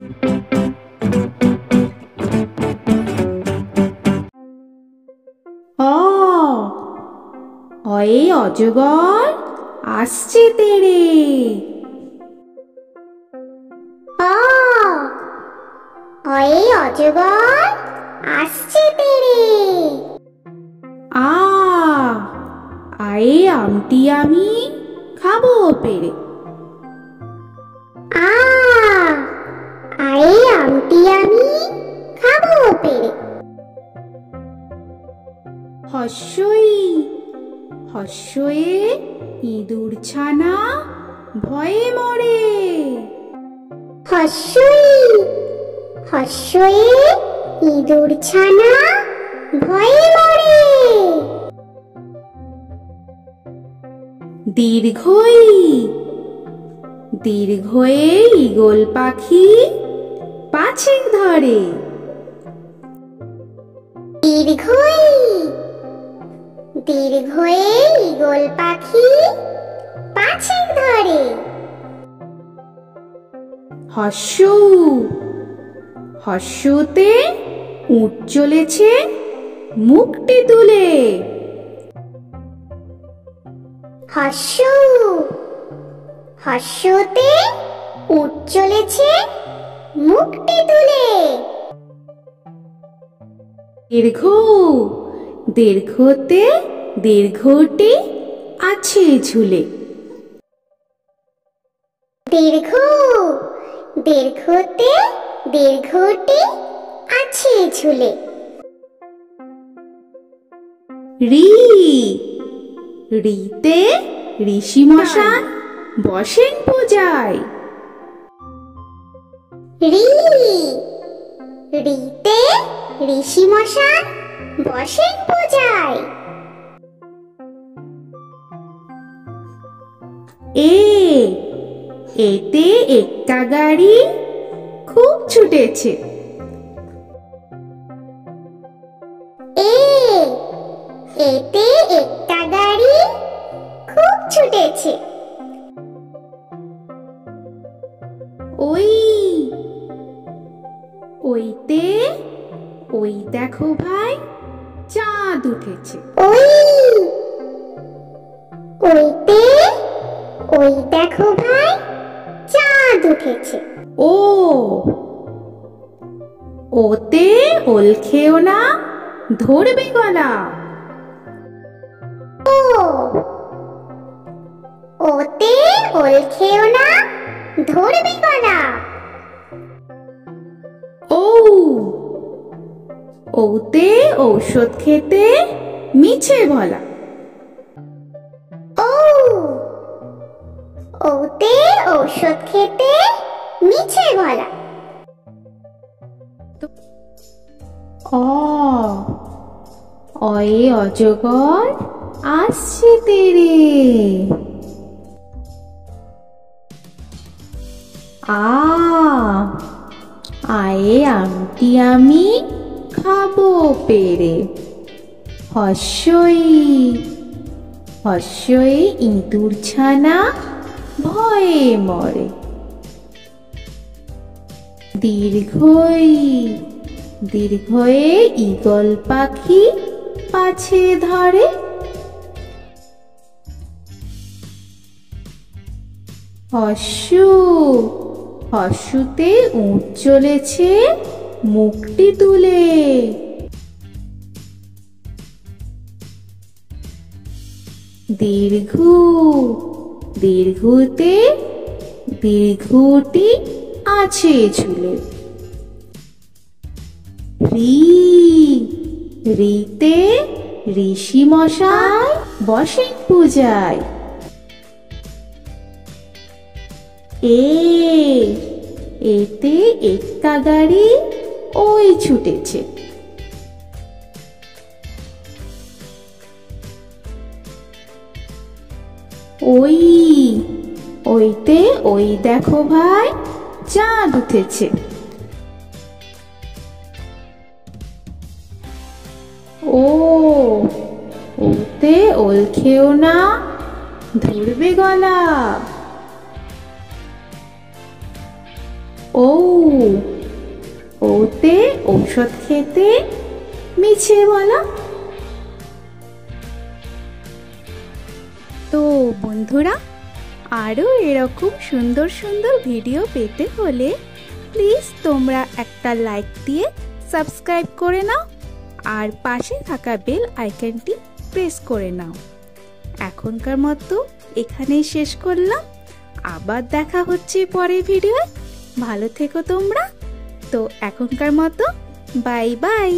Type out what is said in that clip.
অ অয়ে অজগর আসছে তেড়ে। অ অয়ে অজগর আসছে তেড়ে। আ আয়ে আমটি আমি খাবো পেড়ে। আ আয়ে আমটি আমি খাবো পেড়ে। হস্যই হস্যয়ে ইঁদুর ছানা ভয়ে মরে। হস্যই হস্যয়ে ইঁদুর ছানা ভয়ে মরে। দীর্ঘই দীর্ঘয়ে ঈগল পাখি পাছে ধরে। দীর্ঘই দীর্ঘয়ে ঈগল পাখি পাছে ধরে। হস্য হস্যতে উট চলেছে মুখটি তুলে। হস্য হস্যতে উট চলেছে মুখটি তুলে। দীর্ঘ দীর্ঘতে দীর্ঘটি আছে ঝুলে। দীর্ঘ দীর্ঘতে দীর্ঘটি আছে ঝুলে। রি রিতে ঋষি মশাই বসেন পূজায়। রি রিতে ঋষি মশাই বসেন পূজায়। এ এতে একটা গাড়ি খুব ছুটেছে। এ এতে একটা গাড়ি খুব ছুটেছে। ওই ওইতে ওই দেখো ভাই চাঁদ উঠেছে। ওই ওইতে ওই দেখো ভাই চাঁদ উঠেছে। ও ওতে ওল খেও না ধরবে গলা। ও ওতে ওল খেও না ধরবে গলা। ও ওতে ঔষধ খেতে মিছে বলা। ও ওতে ঔষধ খেতে মিছে বলা। অ অয়ে অজগর আসছে তেড়ে। আ আয়ে আমটি আমি খাবো পেড়ে। হস্যই হস্যই ইঁদুর ছানা ভয়ে মরে। দীর্ঘই দীর্ঘয়ে ঈগল পাখি পাছে ধরে। হস্য হস্যতে উট চলেছে মুখটি তুলে। দীর্ঘ দীর্ঘতে দীর্ঘটি আছে ঝুলে। রি রিতে ঋষি মশাই বসেন পূজায়। এ এতে একটা গাড়ি ওই ছুটেছে। ওই ওইতে ওই দেখো ভাই চাঁদ উঠেছে। ও ওতে ওল খেও না ধরবে গলা। ও, ওতে ঔষধ খেতে মিছে বলা। তো বন্ধুরা, আরও এরকম সুন্দর সুন্দর ভিডিও পেতে হলে প্লিজ তোমরা একটা লাইক দিয়ে সাবস্ক্রাইব করে নাও আর পাশে থাকা বেল আইকনটি প্রেস করে নাও। এখনকার মতো এখানেই শেষ করলাম, আবার দেখা হচ্ছে পরের ভিডিওয়। ভালো থেকো তোমরা। তো এখনকার মতো বাই বাই।